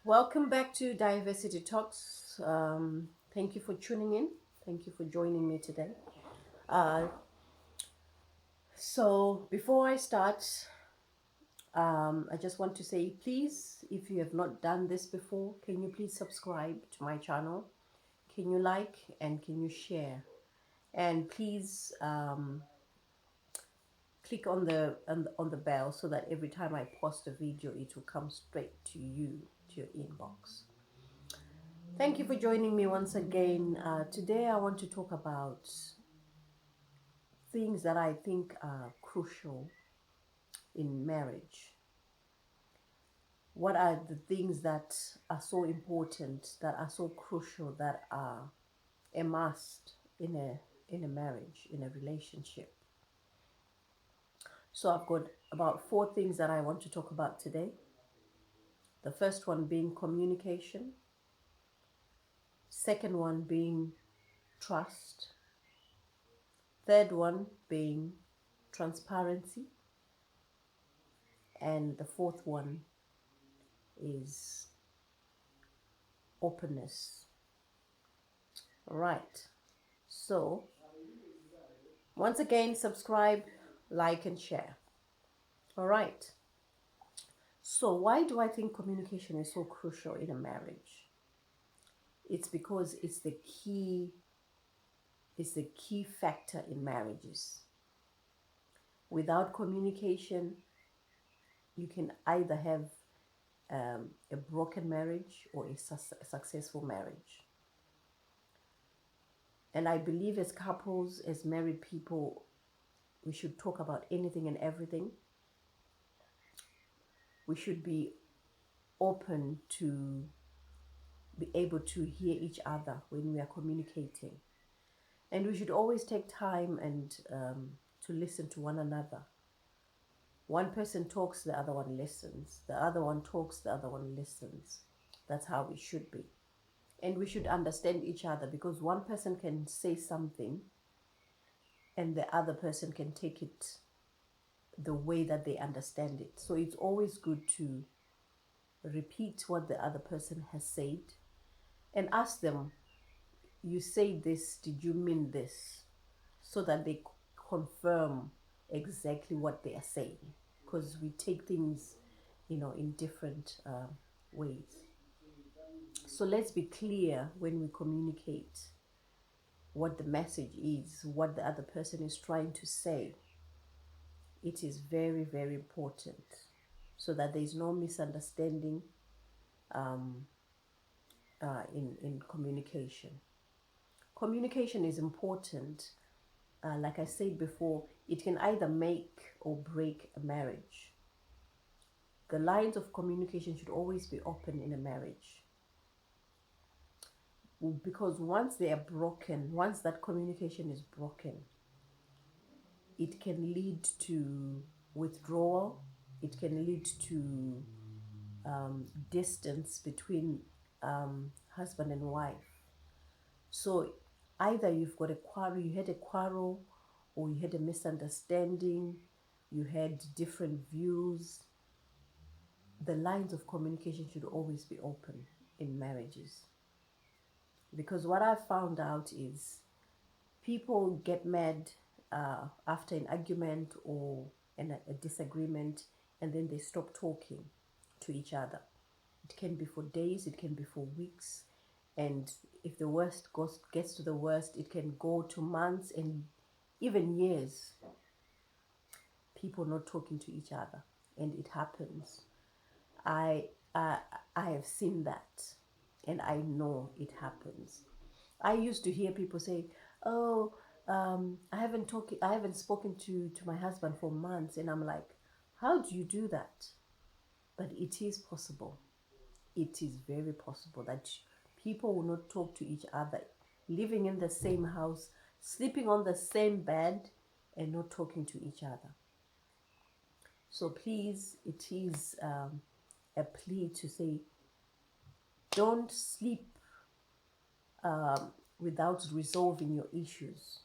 Welcome back to Diversity Talks. Thank you for tuning in. Thank you for joining me today. Uh, before I start, I just want to say, please, if you have not done this before, can you please subscribe to my channel? Can you like and can you share? And please click on the bell so that every time I post a video, it will come straight to you, to your inbox. Thank you for joining me once again. Today, I want to talk about things that I think are crucial in marriage. What are the things that are so important, that are so crucial, that are a must in a marriage, in a relationship? So I've got about four things that I want to talk about today. The first one being communication. Second one being trust. Third one being transparency. And the fourth one is openness. All right. So, once again, subscribe, like, and share. All right. So, why do I think communication is so crucial in a marriage? It's because it's the key factor in marriages. Without communication, you can either have a broken marriage or a successful marriage. And I believe as couples, as married people, we should talk about anything and everything. We should be open to be able to hear each other when we are communicating. And we should always take time and to listen to one another. One person talks, the other one listens. The other one talks, the other one listens. That's how it should be. And we should understand each other, because one person can say something and the other person can take it the way that they understand it. So it's always good to repeat what the other person has said and ask them, you say this, did you mean this? So that they confirm exactly what they are saying, because we take things, in different ways. So let's be clear when we communicate what the message is, what the other person is trying to say. It is very, very important so that there is no misunderstanding um, in communication. Communication is important. Like I said before, it can either make or break a marriage. The lines of communication should always be open in a marriage, because once they are broken, once that communication is broken, it can lead to withdrawal, it can lead to distance between husband and wife. So either you've got a quarrel, you had a quarrel, or you had a misunderstanding, you had different views. The lines of communication should always be open in marriages. Because what I've found out is people get mad after an argument or a disagreement, and then they stop talking to each other. It can be for days, it can be for weeks, and if the gets to the worst, it can go to months and even years. People not talking to each other, and it happens. I uh, I have seen that, and I know it happens. I used to hear people say, "Oh, I haven't spoken to my husband for months," and I'm like, "How do you do that?" But it is possible. It is very possible that people will not talk to each other, living in the same house, sleeping on the same bed, and not talking to each other. So please, it is a plea to say, don't sleep without resolving your issues,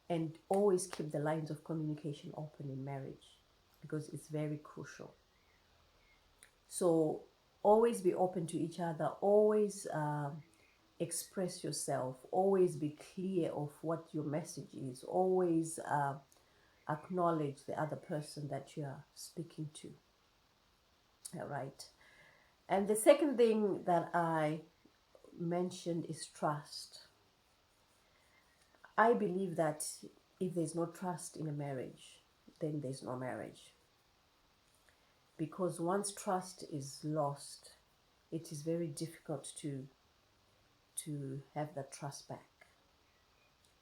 and always keep the lines of communication open in marriage, because it's very crucial. So always be open to each other, always express yourself, always be clear of what your message is, always acknowledge the other person that you are speaking to. All right. And the second thing that I mentioned is trust. I believe that if there's no trust in a marriage, then there's no marriage. Because once trust is lost, it is very difficult to have that trust back.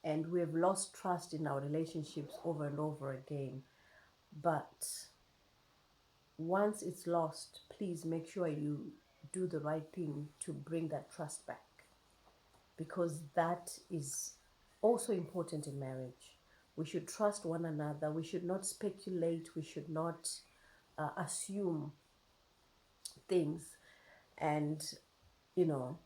And we have lost trust in our relationships over and over again. But once it's lost, please make sure you do the right thing to bring that trust back, because that is also important in marriage. We should trust one another. We should not speculate. We should not assume things. And, you know,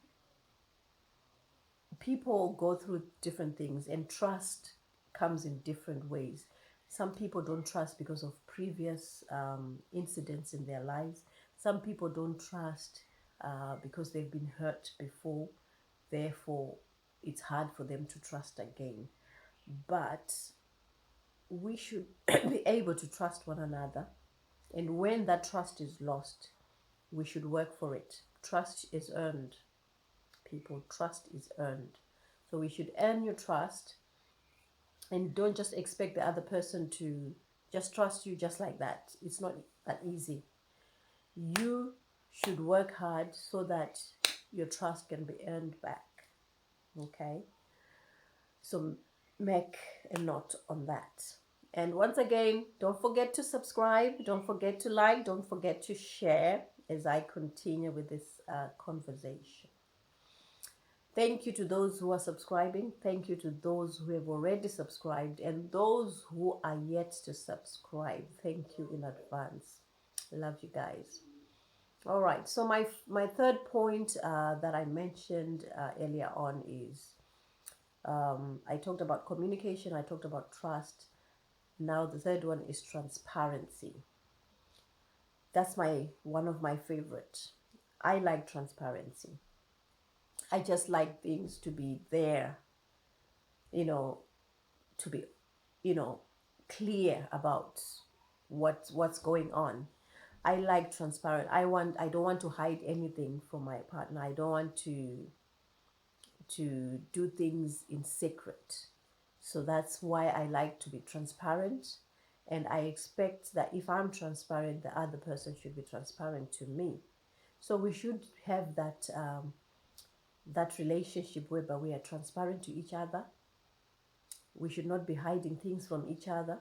people go through different things, and trust comes in different ways. Some people don't trust because of previous incidents in their lives. Some people don't trust because they've been hurt before. Therefore, it's hard for them to trust again. But we should be able to trust one another. And when that trust is lost, we should work for it. Trust is earned. People, trust is earned. So we should earn your trust, and don't just expect the other person to just trust you just like that. It's not that easy. You should work hard so that your trust can be earned back. Okay? So make a note on that. And once again, don't forget to subscribe, don't forget to like, don't forget to share as I continue with this conversation. Thank you to those who are subscribing. Thank you to those who have already subscribed, and those who are yet to subscribe. Thank you in advance. I love you guys. All right. So my third point that I mentioned earlier on is I talked about communication. I talked about trust. Now the third one is transparency. That's one of my favorite. I like transparency. I just like things to be there, to be, clear about what's going on. I like transparent. I don't want to hide anything from my partner. I don't want to do things in secret. So that's why I like to be transparent. And I expect that if I'm transparent, the other person should be transparent to me. So we should have that relationship whereby we are transparent to each other. We should not be hiding things from each other.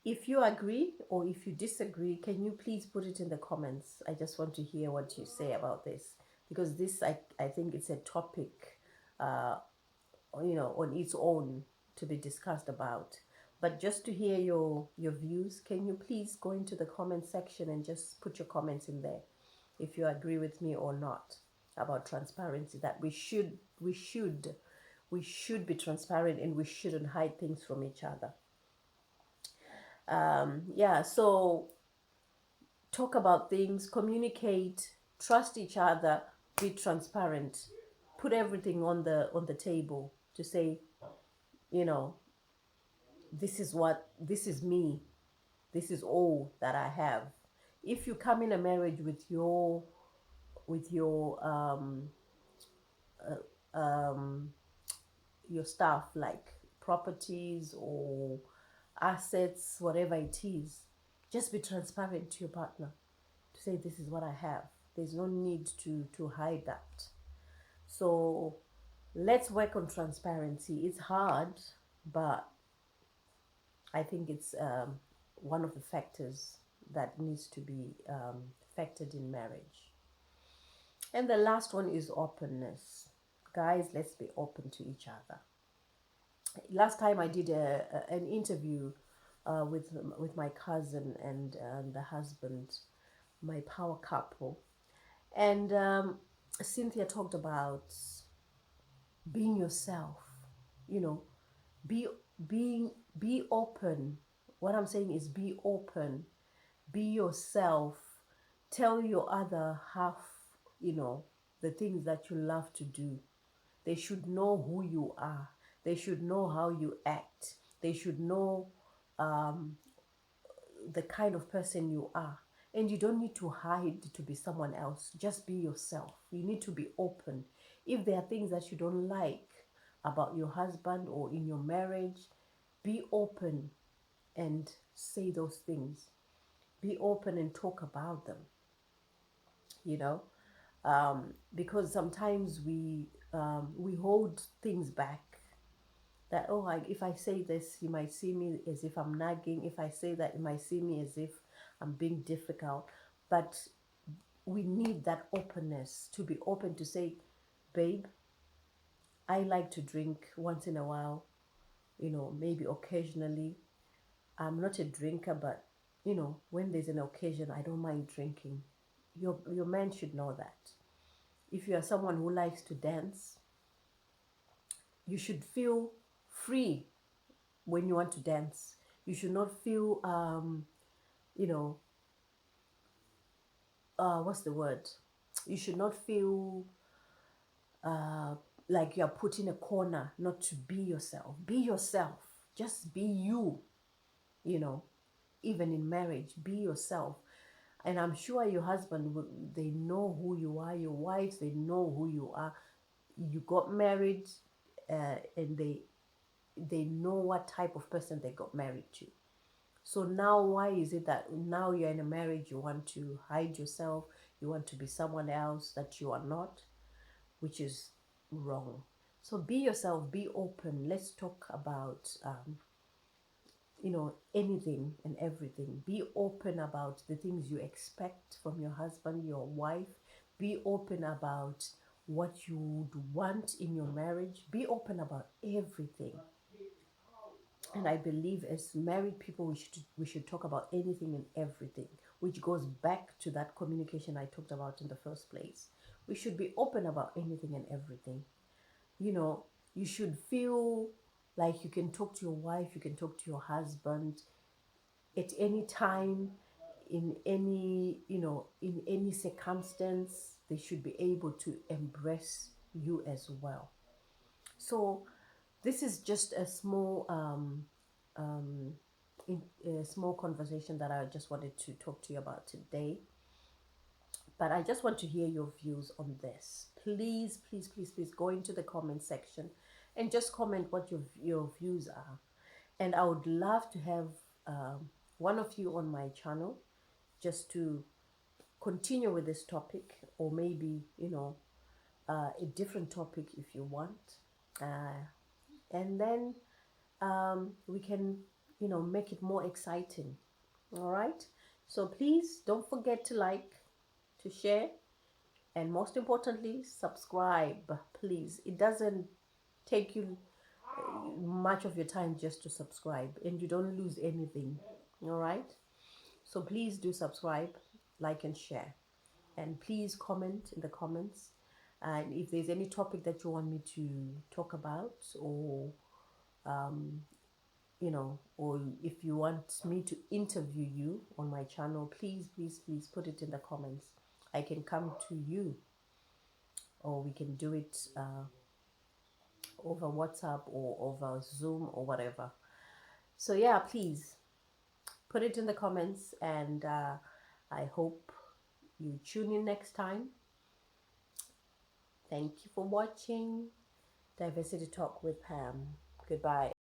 If you agree or if you disagree, can you please put it in the comments? I just want to hear what you say about this, because this, I think it's a topic, on its own to be discussed about. But just to hear your views, can you please go into the comment section and just put your comments in there if you agree with me or not about transparency, that we should be transparent and we shouldn't hide things from each other. So talk about things, communicate, trust each other, be transparent, put everything on the table to say, this is me, this is all that I have. If you come in a marriage with your stuff, like properties or assets, whatever it is, just be transparent to your partner to say, this is what I have. There's no need to hide that. So let's work on transparency. It's hard, but I think it's one of the factors that needs to be factored in marriage. And the last one is openness. Guys, let's be open to each other. Last time I did an interview with my cousin and the husband, my power couple, and Cynthia talked about being yourself. Be open. What I'm saying is be open, be yourself. Tell your other half, the things that you love to do. They should know who you are. They should know how you act. They should know the kind of person you are. And you don't need to hide to be someone else. Just be yourself. You need to be open. If there are things that you don't like about your husband or in your marriage, be open and say those things. Be open and talk about them, you know, because sometimes we hold things back. That, oh, if I say this, you might see me as if I'm nagging. If I say that, you might see me as if I'm being difficult. But we need that openness, to be open to say, babe, I like to drink once in a while, maybe occasionally. I'm not a drinker, but when there's an occasion, I don't mind drinking. Your man should know that. If you are someone who likes to dance, you should feel free when you want to dance. You should not feel you know what's the word? You should not feel like you're put in a corner not to be yourself. Be yourself. Just be you. Even in marriage, be yourself. And I'm sure your husband, they know who you are. Your wives, they know who you are. You got married, and they know what type of person they got married to. So now, why is it that now you're in a marriage, you want to hide yourself, you want to be someone else that you are not, which is wrong. So be yourself, be open. Let's talk about anything and everything. Be open about the things you expect from your husband, your wife. Be open about what you would want in your marriage. Be open about everything. And I believe as married people, we should talk about anything and everything, which goes back to that communication I talked about in the first place. We should be open about anything and everything. You should feel like you can talk to your wife, you can talk to your husband at any time, in any circumstance. They should be able to embrace you as well. So this is just a small a small conversation that I just wanted to talk to you about today. But I just want to hear your views on this. Please, please, please, please go into the comment section and just comment what your views are. And I would love to have one of you on my channel, just to continue with this topic, or maybe a different topic if you want, and then we can make it more exciting. All right, so please don't forget to like, to share, and most importantly, subscribe. Please, it doesn't take you much of your time just to subscribe, and you don't lose anything. All right, so please do subscribe, like, and share, and please comment in the comments. And if there's any topic that you want me to talk about, or or if you want me to interview you on my channel, please, please, please put it in the comments. I can come to you, or we can do it over WhatsApp or over Zoom or whatever. So yeah, please put it in the comments, and I hope you tune in next time. Thank you for watching Diversity Talk with Pam. Goodbye.